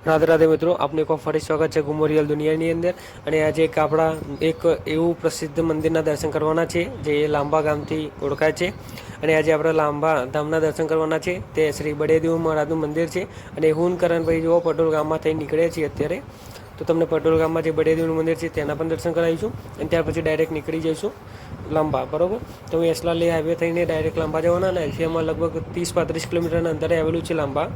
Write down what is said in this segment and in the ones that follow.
રાધે રાધે મિત્રો, આપનું એક ફરી સ્વાગત છે ગુમોરિયલ દુનિયાની અંદર। અને આજે આપણા એક એવું પ્રસિદ્ધ મંદિરના દર્શન કરવાના છે જે લાંબા ગામથી ઓળખાય છે। અને આજે આપણે લાંબા ધામના દર્શન કરવાના છે। તે શ્રી બળદેવ મહારાજનું મંદિર છે। અને હું કરણભાઈ જો પટોલ ગામમાં થઈને નીકળ્યા છીએ અત્યારે, તો તમને પટોલ ગામમાં જે બળદેવનું મંદિર છે તેના પણ દર્શન કરાવીશું। અને ત્યાર પછી ડાયરેક્ટ નીકળી જઈશું લાંબા, બરાબર। તો એસલાલી હાઈવે થઈને ડાયરેક્ટ લાંબા જવાના, અને અહીંથી લગભગ 30-35 કિલોમીટરના અંતરે આવેલું છે લાંબા।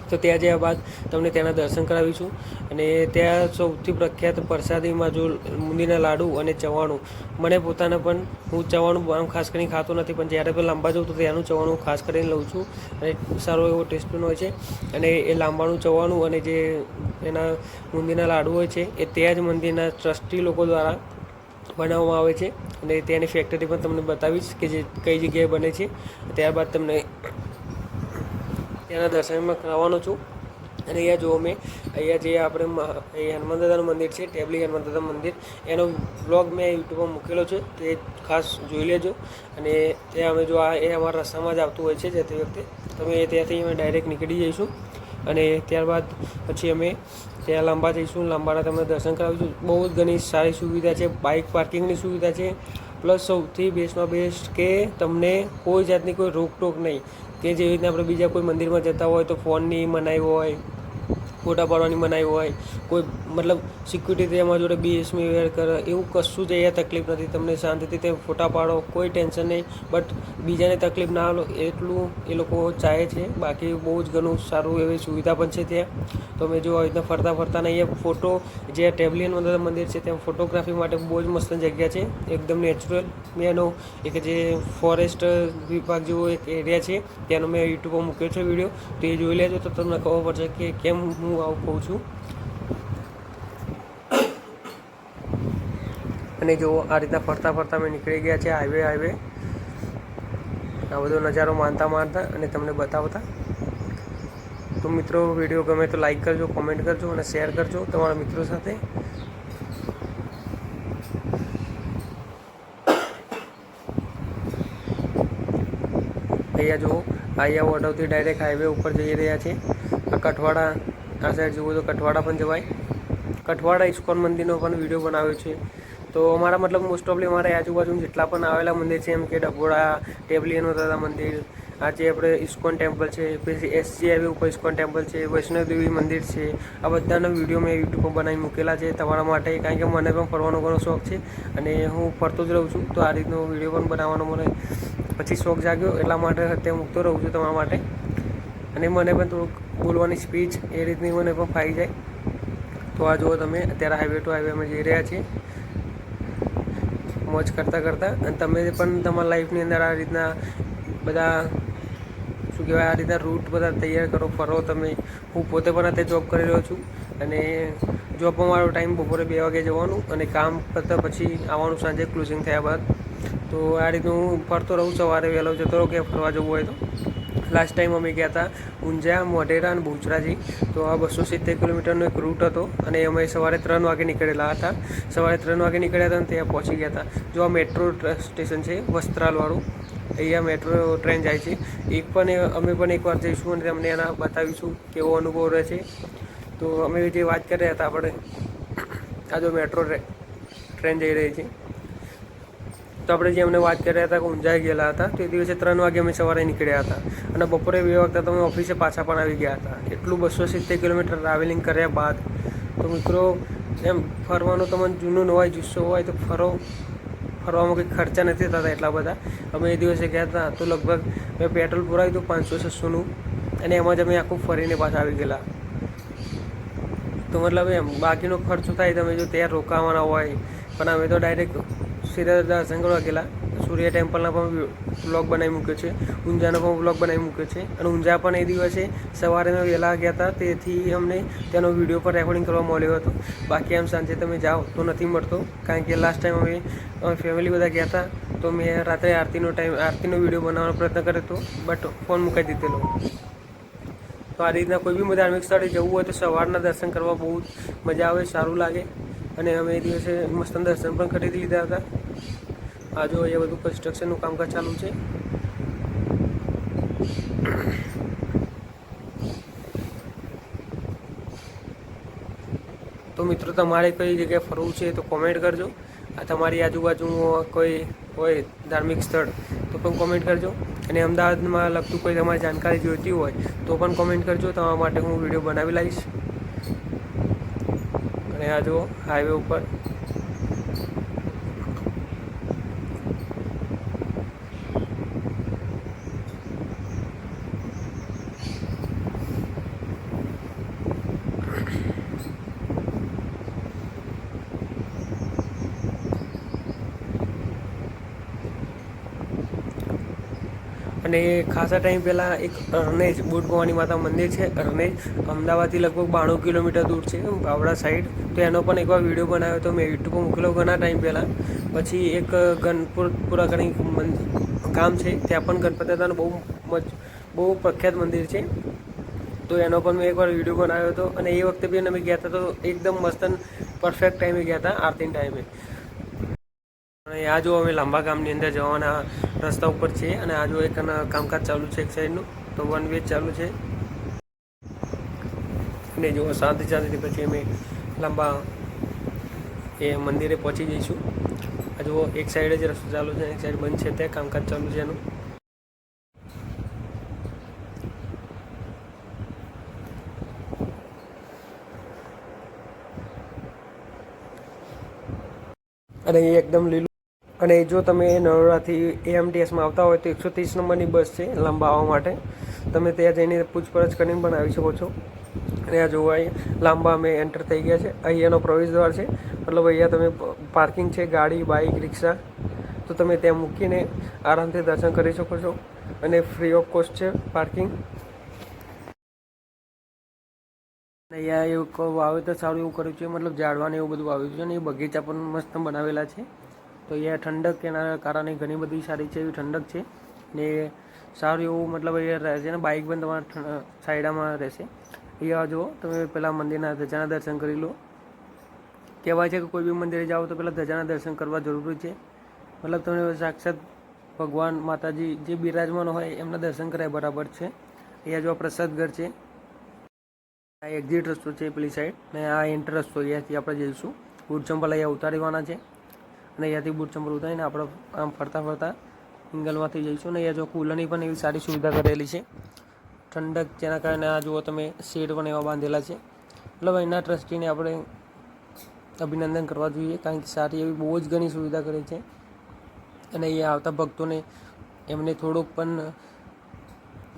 તો ત્યાં જયા બાદ તમને ત્યાંના દર્શન કરાવીશું। અને ત્યાં સૌથી પ્રખ્યાત પ્રસાદીમાં જો બુંદીના લાડુ અને ચવાણું, મને પોતાને પણ, હું ચવાણું ખાસ કરીને ખાતો નથી, પણ જ્યારે પણ લાંબા જાઉં તો ત્યાંનું ચવાણું ખાસ કરીને લઉં છું। અને સારો એવો ટેસ્ટ પણ હોય છે। અને એ લાંબાનું ચવાણું અને જે એના બુંદીના લાડુ હોય છે એ ત્યાં જ મંદિરના ટ્રસ્ટી લોકો દ્વારા બનાવવામાં આવે છે। અને ત્યાંની ફેક્ટરી પણ તમને બતાવીશ કે જે કઈ જગ્યાએ બને છે। ત્યારબાદ તમને ત્યાંના દર્શનમાં કરાવવાનો છું। અને અહીંયા જુઓ, મેં અહીંયા જે આપણે હનુમાન દાદાનું મંદિર છે, ટેબલી હનુમાન દાદા મંદિર, એનો બ્લોગ મેં યુટ્યુબમાં મૂકેલો છે, તે ખાસ જોઈ લેજો। અને ત્યાં અમે જો એ અમારા રસ્તામાં જ આવતું હોય છે જતી વખતે, તમે ત્યાંથી અમે ડાયરેક્ટ નીકળી જઈશું। અને ત્યારબાદ પછી અમે ત્યાં લાંબા જઈશું, લાંબાના તમને દર્શન કરાવીશું। બહુ જ ઘણી સારી સુવિધા છે, બાઇક પાર્કિંગની સુવિધા છે, પ્લસ સૌથી બેસ્ટમાં બેસ્ટ કે તમને કોઈ જાતની કોઈ રોકટોક નહીં। કે જેવી રીતના આપણે બીજા કોઈ મંદિરમાં જતા હોય તો ફોનની મનાઈ હોય, ફોટા પાડવાની મનાઈ હોય, કોઈ મતલબ સિક્યુરિટી તમારા જોડે બિહેવિયર કરે, એવું કશું જ અહીંયા તકલીફ નથી। તમને શાંતિથી તે ફોટા પાડો, કોઈ ટેન્શન નહીં। બટ બીજાને તકલીફ ના આલો એટલું એ લોકો ચાહે છે। બાકી બહુ જ ઘણું સારું એવી સુવિધા પણ છે ત્યાં। તો અમે જો આવી રીતના ફરતા ફરતા અહીંયા ફોટો, જે ટેબલી હનુમાન મંદિર છે ત્યાં ફોટોગ્રાફી માટે બહુ જ મસ્ત જગ્યા છે, એકદમ નેચરલ। મેં એનો એક જે ફોરેસ્ટ વિભાગ જેવો એક એરિયા છે ત્યાંનો મેં યુટ્યુબમાં મૂક્યો છે વિડીયો, તો એ જોઈ લેજો તો તમને ખબર પડશે કે કેમ હું આવું કહું છું। અને જો આ રીતના ફરતા ફરતા અમે નીકળી ગયા છે હાઈવે આ બધો નજારો માણતા અને તમને બતાવતા। તો મિત્રો, વિડીયો ગમે તો લાઈક કરજો, કોમેન્ટ કરજો અને શેર કરજો તમારા મિત્રો સાથે। અહીંયા જુઓ, અહીંયા વડોદરાથી ડાયરેક્ટ હાઈવે ઉપર જઈ રહ્યા છે। આ કઠવાડા, આ સાઈડ જુઓ તો કઠવાડા પણ જવાય। કઠવાડા ઇસ્કોન મંદિરનો પણ વિડીયો બનાવ્યો છે। તો અમારા મતલબ મોસ્ટ ઓફલી અમારે આજુબાજુ જેટલા પણ આવેલા મંદિર છે, એમ કે ડભોડા, ટેબલી હનુમાન દાદા મંદિર, આ જે આપણે ઇસ્કોન ટેમ્પલ છે, પછી એસજી હાઈવે ઉપર ઇસ્કોન ટેમ્પલ છે, વૈષ્ણોદેવી મંદિર છે, આ બધાના વિડીયો મેં યુટ્યુબ પર બનાવી મૂકેલા છે તમારા માટે। કારણ કે મને પણ ફરવાનો ઘણો શોખ છે અને હું ફરતો જ રહું છું, તો આ રીતનો વિડીયો પણ બનાવવાનો મને પછી શોખ જાગ્યો, એટલા માટે અત્યારે મૂકતો રહું છું તમારા માટે। અને મને પણ થોડુંક બોલવાની સ્પીચ એ રીતની મને પણ ફાવી જાય। તો આ જુઓ તમે, અત્યારે હાઈવે ટુ હાઈવે અમે જઈ રહ્યા છીએ મોજ કરતાં કરતાં। અને તમે પણ તમારા લાઈફની અંદર આ રીતના બધા શું કહેવાય, આ રીતના રૂટ બધા તૈયાર કરો, ફરો તમે। હું પોતે પણ અત્યારે જોબ કરી રહ્યો છું, અને જોબમાં મારો ટાઈમ બપોરે 2 વાગે જવાનું અને કામ કરતાં પછી આવવાનું સાંજે ક્લોઝિંગ થયા બાદ। તો આ રીતનું હું ફરતો રહું, સવારે વહેલો જતો રહું કે ફરવા જવું હોય તો। લાસ્ટ ટાઈમ અમે ગયા હતા ઊંઝા, મોઢેરા અને બહુચરાજી। તો આ 270 કિલોમીટરનો એક રૂટ હતો, અને અમે સવારે 3 વાગે નીકળેલા હતા। સવારે 3 વાગે નીકળ્યા હતા અને ત્યાં પહોંચી ગયા હતા। જો આ મેટ્રો સ્ટેશન છે વસ્ત્રાલવાળું, અહીંયા મેટ્રો ટ્રેન જાય છે। અમે પણ એકવાર જઈશું અને તમને એના બતાવીશું કેવો અનુભવ રહે છે। તો અમે જે વાત કરી રહ્યા હતા આપણે, આ જો મેટ્રો ટ્રેન જઈ રહી છે, તો આપણે જે અમને વાત કરી રહ્યા હતા કે ઊંઝા ગયેલા હતા, તો એ દિવસે 3 વાગે અમે સવારે નીકળ્યા હતા, અને બપોરે 2 વાગતા તમે ઓફિસે પાછા પણ આવી ગયા હતા। એટલું 270 કિલોમીટર ટ્રાવેલિંગ કર્યા બાદ તો મિત્રો, એમ ફરવાનું તમને જૂનું હોય, જુસ્સો હોય તો ફરવામાં કંઈ ખર્ચા નથી થતા એટલા બધા। અમે એ દિવસે ગયા હતા તો લગભગ મેં પેટ્રોલ પુરાવ્યું હતું 500-600નું, અને એમાં જ અમે આખું ફરીને પાછા આવી ગયેલા। તો મતલબ એમ બાકીનો ખર્ચો થાય તમે જો ત્યાં રોકાવાના હોય, પણ અમે તો ડાયરેક્ટ સીધા દર્શન કરવા ગયેલા। સૂર્ય ટેમ્પલના પણ વ્લોગ બનાવી મૂક્યો છે, ઊંઝાનો પણ વ્લોગ બનાવી મૂક્યો છે। અને ઊંઝા પણ એ દિવસે સવારે અમે વહેલા ગયા હતા, તેથી અમને તેનો વિડીયો પર રેકોર્ડિંગ કરવા મળ્યો હતો। બાકી આમ સાંજે તમે જાઓ તો નથી મળતો, કારણ કે લાસ્ટ ટાઈમ અમે ફેમિલી બધા ગયા હતા, તો મેં રાત્રે આરતીનો વિડીયો બનાવવાનો પ્રયત્ન કર્યો હતો, બટ ફોન મુકાઈ દીધેલો। તો આ રીતના કોઈ બી ધાર્મિક સ્થળે જવું હોય તો સવારના દર્શન કરવા બહુ મજા આવે, સારું લાગે। અને અમે એ દિવસે મસ્ત દર્શન પણ કરી લીધા હતા। આ જો અહીંયા બધું કન્સ્ટ્રક્શનનું કામકાજ ચાલુ છે। તો મિત્રો તમારે કઈ જગ્યાએ ફરવું છે તો કોમેન્ટ કરજો. આ તમારી આજુબાજુ કોઈ હોય ધાર્મિક સ્થળ તો પણ કોમેન્ટ કરજો. અને અમદાવાદમાં લગતું કોઈ તમારી જાણકારી જોઈતી હોય તો પણ કોમેન્ટ કરજો. તમારા માટે હું વિડીયો બનાવી લાવીશ. અને આ જુઓ હાઈવે ઉપર અને ખાસા ટાઈમ પહેલાં એક અરનેજ બુટ ભવાની માતા મંદિર છે. અરનેજ અમદાવાદથી લગભગ 92 કિલોમીટર દૂર છે બાવડા સાઈડ. તો એનો પણ એકવાર વિડીયો બનાવ્યો હતો મેં યુટ્યુબ પર મૂકેલો ઘણા ટાઈમ પહેલાં. પછી એક ગણપુરા કરી ગામ છે, ત્યાં પણ ગણપતિ દાદાનું બહુ પ્રખ્યાત મંદિર છે. તો એનો પણ મેં એકવાર વિડીયો બનાવ્યો હતો. અને એ વખતે બી અમે ગયા હતા તો એકદમ મસ્ત પરફેક્ટ ટાઈમે ગયા હતા, આરતીના ટાઈમે. અને આ જો અમે લાંબા ગામની અંદર જવાના રસ્તા ઉપર છીએ. અને આ જો એક કામકાજ ચાલુ છે એક સાઈડનું, તો વન વે ચાલુ છે. અને જો શાંતિથી પછી અમે લાંબા એ મંદિરે પહોંચી જઈશું. આ જો એક સાઈડ જ રસ્તો ચાલુ છે, એક સાઈડ બંધ છે, ત્યાં કામકાજ ચાલુ છે એનું. અને એ એકદમ લીલું. અને જો તમે નરોડાથી AMTSમાં આવતા હોય તો 130 નંબરની બસ છે લાંબા આવવા માટે. તમે ત્યાં જઈને પૂછપરછ કરીને પણ આવી શકો છો. અને આ જોવા લાંબા અમે એન્ટર થઈ ગયા છે. અહીંયાનો પ્રવેશ દ્વાર છે, મતલબ અહીંયા તમે પાર્કિંગ છે ગાડી, બાઇક, રિક્ષા, તો તમે ત્યાં મૂકીને આરામથી દર્શન કરી શકો છો. અને ફ્રી ઓફ કોસ્ટ છે પાર્કિંગ. અહીંયા એવું વાવેતર સારું એવું કર્યું છે, મતલબ ઝાડવાને એવું બધું વાવ્યું છે. અને એ બગીચા પણ મસ્ત બનાવેલા છે. તો અહીંયા ઠંડક એના કારણે ઘણી બધી સારી છે એવી ઠંડક છે. ને સારું એવું મતલબ અહીંયા રહેશે. ને બાઇક પણ તમારા સાઈડમાં રહેશે. અહીંયા જુઓ તમે પહેલાં મંદિરના ધજાના દર્શન કરી લો. કહેવાય છે કે કોઈ બી મંદિરે જાઓ તો પહેલાં ધજાના દર્શન કરવા જરૂરી છે. મતલબ તમે સાક્ષાત ભગવાન માતાજી જે બિરાજમાન હોય એમના દર્શન કર્યા બરાબર છે. અહીંયા જો પ્રસાદ ઘર છે, આ એક્ઝિટ રસ્તો છે પેલી સાઈડ, ને આ એન્ટર રસ્તો. અહીંયાથી આપણે જઈશું. બૂટ ચંપલ અહીંયા ઉતારવાના છે. અને અહીંયાથી બૂટ ચંપલ ઉતારીને આપણે આમ ફરતા એંગલમાંથી જઈશું. ને અહીંયા જો કુલરની પણ એવી સારી સુવિધા કરેલી છે, ઠંડક, જેના કારણે આ જુઓ તમે શેડ પણ એવા બાંધેલા છે. મતલબ અહીંના ટ્રસ્ટીને આપણે અભિનંદન કરવા જોઈએ, કારણ કે સારી એવી બહુ જ ઘણી સુવિધા કરી છે. અને અહીંયા આવતા ભક્તોને એમને થોડુંક પણ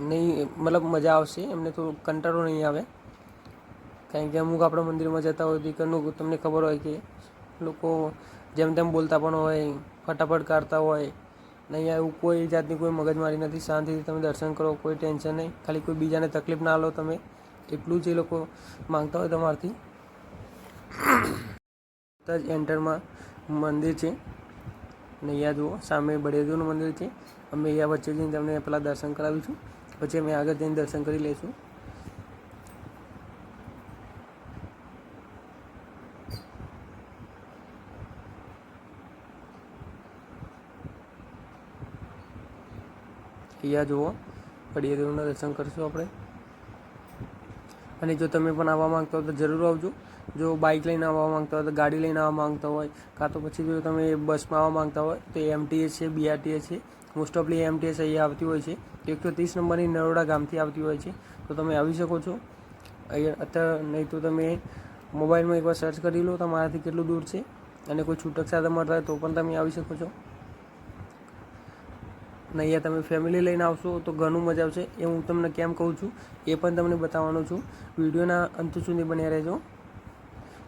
નહીં, મતલબ મજા આવશે, એમને થોડુંક કંટાળો નહીં આવે. કારણ કે અમુક આપણા મંદિરમાં જતા હોય દીકરનું તમને ખબર હોય કે લોકો જેમ તેમ બોલતા પણ હોય, ફટાફટ કાઢતા હોય. ને અહીંયા એવું કોઈ જાતની કોઈ મગજમારી નથી. શાંતિથી તમે દર્શન કરો, કોઈ ટેન્શન નહીં. ખાલી કોઈ બીજાને તકલીફ ના લો તમે, એટલું જ એ લોકો માંગતા હોય તમારાથી. જ એન્ટરમાં મંદિર છે. અને અહીંયા જુઓ સામે બળદેવનું મંદિર છે. અમે અહીંયા વચ્ચે જઈને તમને પહેલાં દર્શન કરાવીશું, પછી અમે આગળ જઈને દર્શન કરી લઈશું. અહીંયા જુઓ બળદેવના દર્શન કરીશું આપણે. અને જો તમે પણ આવવા માંગતા હો તો જરૂર આવજો. જો બાઇક લઈને આવવા માંગતા હોય તો ગાડી લઈને આવવા માંગતા હોય, કાં તો પછી જો તમે બસમાં આવવા માંગતા હોય તો AMTS છે, BRTS છે. મોસ્ટ ઓફલી AMTS અહીંયા આવતી હોય છે. 130 નંબરની નરોડા ગામથી આવતી હોય છે. તો તમે આવી શકો છો અહીંયા. અત્યારે નહીં તો તમે મોબાઈલમાં એકવાર સર્ચ કરી લો તમારાથી કેટલું દૂર છે. અને કોઈ છૂટક સાધન મળતા હોય તો પણ તમે આવી શકો છો. અને અહીંયા તમે ફેમિલી લઈને આવશો તો ઘણું મજા આવશે. એ હું તમને કેમ કહું છું એ પણ તમને બતાવવાનો છું. વિડીયોના અંત સુધી બન્યા રહેજો.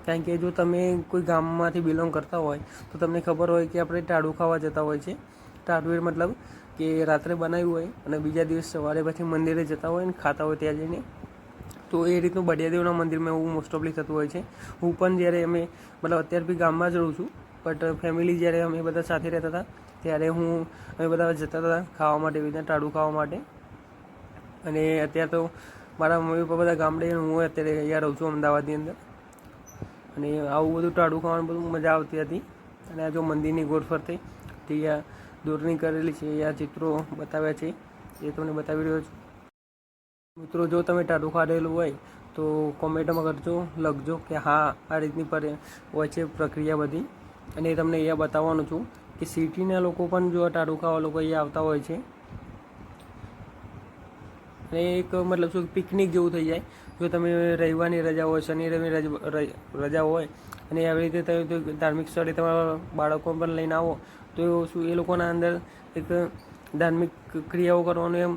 કારણ કે જો તમે કોઈ ગામમાંથી બિલોંગ કરતા હોય તો તમને ખબર હોય કે આપણે ટાળું ખાવા જતા હોય છે. ટાળું મતલબ કે રાત્રે બનાવ્યું હોય અને બીજા દિવસ સવારે પછી મંદિરે જતા હોય ને ખાતા હોય ત્યાં જઈને. તો એ રીતનું બળદેવના મંદિરમાં એવું મોસ્ટ ઓફલી થતું હોય છે. હું પણ જ્યારે અમે મતલબ અત્યારે બી ગામમાં જ રહું છું, બટ ફેમિલી જ્યારે અમે બધા સાથે રહેતા હતા ત્યારે અમે બધા જતા હતા ખાવા માટે, એવી રીતના ટાળું ખાવા માટે. અને અત્યારે તો મારા મમ્મી પપ્પા બધા ગામડે, હું અત્યારે અહીંયા રહું છું અમદાવાદની અંદર. અને આવું બધું ટાળું ખાવાનું બધું મજા આવતી હતી. અને આ જો મંદિરની ગોળ ફરતે ત્યાં દોરણી કરેલી છે, આ ચિત્રો બતાવ્યા છે, એ તમને બતાવી રહ્યો છું. મિત્રો જો તમે ટાળું ખાધેલું હોય તો કોમેન્ટમાં કરજો, લખજો કે હા આ રીતની હોય છે પ્રક્રિયા બધી. અને એ તમને અહીંયા બતાવવાનું છું કે સિટીના લોકો પણ જો ટાઢું ખાવા લોકો અહીંયા આવતા હોય છે. અને એક મતલબ શું પિકનિક જેવું થઈ જાય. જો તમે રવિવારની રજા હોય, શનિ રવિ રજા હોય અને આવી રીતે તમે ધાર્મિક સ્થળે તમારા બાળકો પણ લઈને આવો તો શું એ લોકોના અંદર એક ધાર્મિક ક્રિયાઓ કરવાનો એમ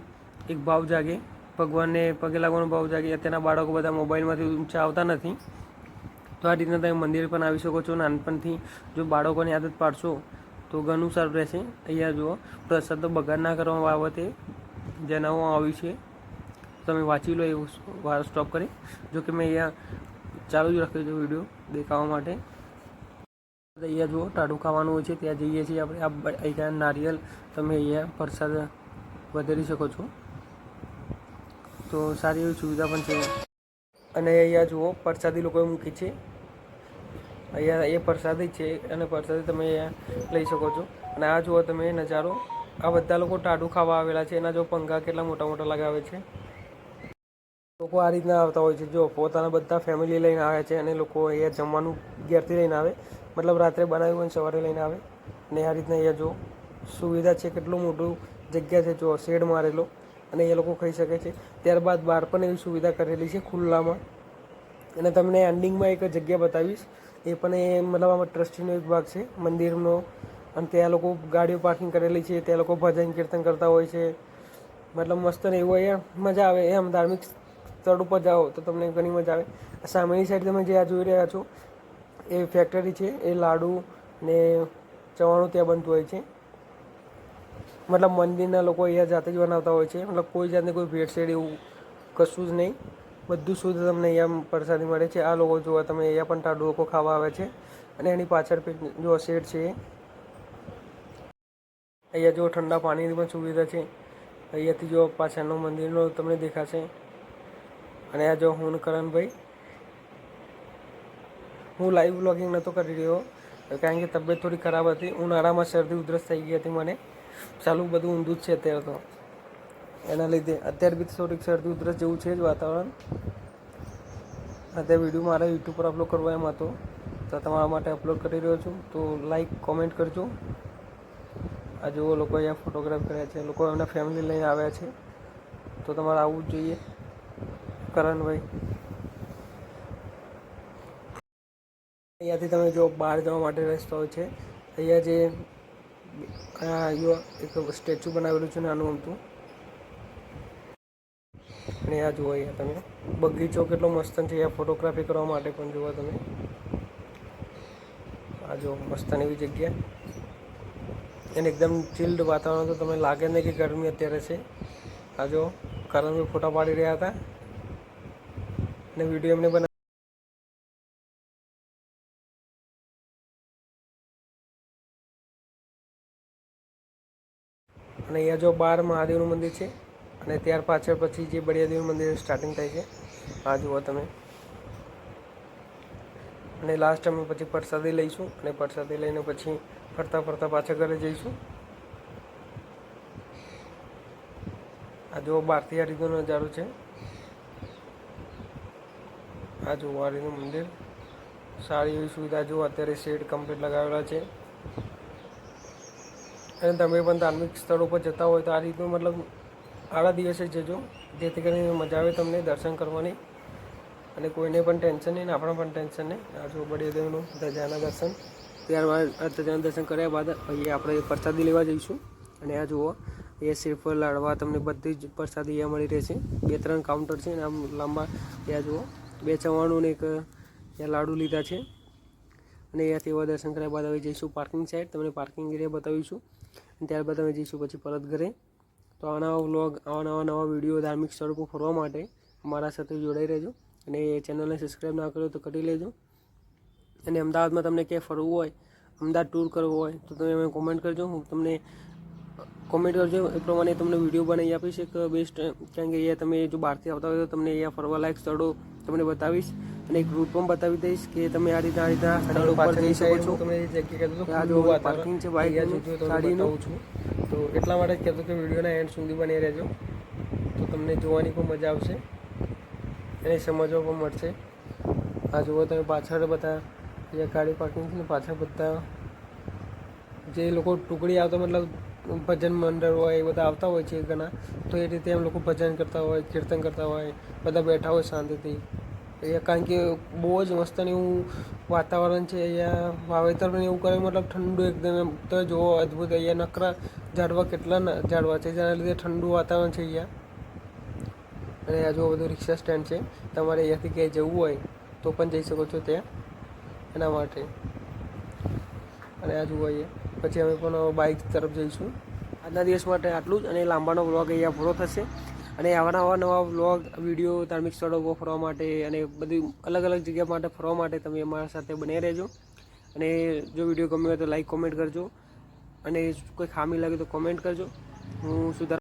એક ભાવ જાગે, ભગવાનને પગે લાગવાનો ભાવ જાગે. અત્યારના બાળકો બધા મોબાઈલમાંથી ઊંચા આવતા નથી. તો આ રીતના તમે મંદિર પણ આવી શકો છો. નાનપણથી જો બાળકોની આદત પાડશો તો ઘણું સારું રહેશે. અહીંયા જુઓ, પ્રસાદ તો બગાડ ના કરવા બાબતે જણાવવામાં આવ્યું છે. તમે વાંચી લો એવું વાર સ્ટોપ કરી. જો કે મેં અહીંયા ચાલુ જ રાખ્યો છે વિડીયો દેખાવા માટે. અહીંયા જુઓ ટાઢું ખાવાનું હોય છે, ત્યાં જઈએ છીએ આપણે. અહીંયા નારિયેલ તમે અહીંયા પ્રસાદ વધારી શકો છો. તો સારી એવી સુવિધા પણ છે. અને અહીંયા જુઓ પ્રસાદી લોકોએ મૂકી છે. અહીંયા એ પ્રસાદી છે અને પ્રસાદી તમે અહીંયા લઈ શકો છો. અને આ જુઓ તમે નજારો, આ બધા લોકો ટાઢું ખાવા આવેલા છે. એના જો પંખા કેટલા મોટા મોટા લગાવે છે. લોકો આ રીતના આવતા હોય છે. જો પોતાના બધા ફેમિલી લઈને આવ્યા છે અને લોકો અહીંયા જમવાનું ઘેરથી લઈને આવે, મતલબ રાત્રે બનાવ્યું હોય સવારે લઈને આવે. અને આ રીતના અહીંયા જો સુવિધા છે, કેટલું મોટું જગ્યા છે, જો શેડ મારેલો અને એ લોકો ખાઈ શકે છે. ત્યારબાદ બહાર પણ એવી સુવિધા કરેલી છે ખુલ્લામાં. અને તમને એન્ડિંગમાં એક જગ્યા બતાવીશ, એ પણ એ મતલબ આમાં ટ્રસ્ટીનો એક ભાગ છે મંદિરનો. અને ત્યાં લોકો ગાડીઓ પાર્કિંગ કરેલી છે, ત્યાં લોકો ભજન કીર્તન કરતા હોય છે. મતલબ મસ્ત ને એવું અહીંયા મજા આવે. એમ ધાર્મિક સ્થળ ઉપર જાઓ તો તમને ઘણી મજા આવે. સામેની સાઈડ તમે જે આ જોઈ રહ્યા છો એ ફેક્ટરી છે, એ લાડુ ને ચવાણું ત્યાં બનતું હોય છે. મતલબ મંદિરના લોકો અહીંયા જાતે જ બનાવતા હોય છે. મતલબ કોઈ જાતની કોઈ ભેળસેળ એવું કશું જ નહીં. બધું શુદ્ધ તમને અહીંયા પ્રસાદી મળે છે. આ લોકો જોવા તમે અહીંયા પણ ટાઢું લોકો ખાવા આવે છે. અને એની પાછળ જો શેડ છે, અહીંયા જો ઠંડા પાણીની પણ સુવિધા છે. અહીંયાથી જો પાછળનો મંદિરનો તમને દેખાશે. અને આ જો હું કરણભાઈ, હું લાઈવ બ્લોગિંગ નહોતો કરી રહ્યો કારણ કે તબિયત થોડી ખરાબ હતી. ઉનાળામાં શરદી ઉધરસ થઈ ગઈ હતી મને. ચાલુ બધું ઊંધું જ છે અત્યારે તો, એના લીધે અત્યારે બી થોડીક શરદી ઉધરસ જેવું છે જ વાતાવરણ. અત્યારે વિડીયો મારા યુટ્યુબ પર અપલોડ કરવા એમ હતો, તો તમારા માટે અપલોડ કરી રહ્યો છું. તો લાઈક કોમેન્ટ કરજો. આ જુઓ લોકો અહીંયા ફોટોગ્રાફ કર્યા છે, લોકો એમના ફેમિલી લઈને આવ્યા છે. તો તમારે આવવું જ જોઈએ કરણભાઈ. અહીંયાથી તમે જો બહાર જવા માટે રસ્તો હોય છે. અહીંયા જે એક સ્ટેચ્યુ બનાવેલું છે નાનું અમથું. અને આ જુઓ અહીંયા તમે બગીચો કેટલો મસ્ત છે. અહીંયા ફોટોગ્રાફી કરવા માટે પણ જુઓ તમે. આ જો મસ્ત એવી જગ્યા અને એકદમ ચિલ્ડ વાતાવરણ. તો તમને લાગે નહીં કે ગરમી અત્યારે છે. આ જો કરણભાઈ ફોટા પાડી રહ્યા હતા અને વિડીયો એમને બનાવી. અને અહીંયા જો બહાર મહાદેવનું મંદિર છે અને ત્યાર પાછળ પછી જે બળિયાદેવનું મંદિર સ્ટાર્ટિંગ થાય છે. આ જુઓ તમે. અને લાસ્ટ અમે પછી પ્રસાદી લઈશું અને પ્રસાદી લઈને પછી ફરતા ફરતા પાછા ઘરે જઈશું. આ જુઓ બહારથી આ રીતનો નજારો છે. આ જુઓ આ રીતનું મંદિર, સારી એવી સુવિધા. જુઓ અત્યારે શેડ કમ્પ્લીટ લગાવેલા છે. અને તમે પણ ધાર્મિક સ્થળો પર જતા હોય તો આ રીતનું મતલબ આડા દિવસે જજો, જેથી કરીને મજા આવે તમને દર્શન કરવાની. અને કોઈને પણ ટેન્શન નહીં ને આપણે પણ ટેન્શન નહીં. આ જો બળિયાદેવનું ધજાના દર્શન. ત્યારબાદ આ ધજાના દર્શન કર્યા બાદ અહીંયા આપણે પ્રસાદી લેવા જઈશું. અને આ જુઓ એ શ્રીફળ લાડવા તમને બધી જ પ્રસાદી અહીંયા મળી રહેશે. 2-3 કાઉન્ટર છે અને આમ લાંબા. ત્યાં જુઓ 2 ચવાણું ને એક ત્યાં લાડુ લીધા છે. અને અહીંયાથી એવા દર્શન કર્યા બાદ હવે જઈશું પાર્કિંગ સાઈડ. તમને પાર્કિંગ એરિયા બતાવીશું અને ત્યારબાદ અમે જઈશું પછી પરત ઘરે. તો આવા વ્લોગ, આવા નવા વિડીયો ધાર્મિક સ્થળો પર ફરવા માટે અમારા સાથે જોડાઈ રહેજો. અને ચેનલને સબસ્ક્રાઈબ ના કરો તો કરી લેજો. અને અમદાવાદમાં તમને ક્યાંય ફરવું હોય, અમદાવાદ ટૂર કરવો હોય તો તમે મને કોમેન્ટ કરજો. હું તમને કોમેન્ટ કરજો એ પ્રમાણે તમને વિડીયો બનાવી આપીશ એક બેસ્ટ. કારણ કે અહીંયા તમે જો બહારથી આવતા હોય તો તમને અહીંયા ફરવાલાયક સ્થળો તમને બતાવીશ અને એક રૂટ પણ બતાવી દઈશ કે તમે આ રીતના સ્થળો પર જઈ શકો છો. તમે જે જગ્યા કહેતો હતો પાર્કિંગ છે બાઇક ગાડીનું છું, તો એટલા માટે જ કહેતો કે વિડીયોના એન્ડ સુધી બની રહેજો તો તમને જોવાની પણ મજા આવશે. એને સમજવા પણ મળશે. આ જુઓ તમે પાછળ બધા જે ગાડી પાર્કિંગ છે ને પાછળ બધા જે લોકો ટુકડી આવતા મતલબ ભજન મંડળ હોય એ બધા આવતા હોય છે ઘણા, તો એ રીતે એમ લોકો ભજન કરતા હોય, કીર્તન કરતા હોય, બધા બેઠા હોય શાંતિથી અહીંયા. કારણ કે બહુ જ મસ્ત એવું વાતાવરણ છે અહીંયા. વાવેતર પણ એવું કરે મતલબ ઠંડુ એકદમ એમ તો જુઓ અદ્ભુત. અહીંયા નકરા ઝાડવા કેટલા ઝાડવા છે જેના લીધે ઠંડુ વાતાવરણ છે અહીંયા. અને આ જો બધું રિક્ષા સ્ટેન્ડ છે, તમારે અહીંયાથી ક્યાંય જવું હોય તો પણ જઈ શકો છો ત્યાં એના માટે. અને આ જુઓ અહીંયા પછી અમે પણ બાઇક તરફ જઈશું. આજના દિવસ માટે આટલું જ, અને લાંબાનો વ્લોગ અહીંયા પૂરો થશે. અને આવા નવા વ્લોગ વિડીયો ધાર્મિક સ્થળો પર ફરવા માટે અને બધી અલગ અલગ જગ્યા માટે ફરવા માટે તમે અમારા સાથે બને રહેજો. અને જો વિડીયો ગમ્યો હોય તો લાઈક કોમેન્ટ કરજો, અને કોઈ ખામી લાગે તો કોમેન્ટ કરજો. હું સુધાર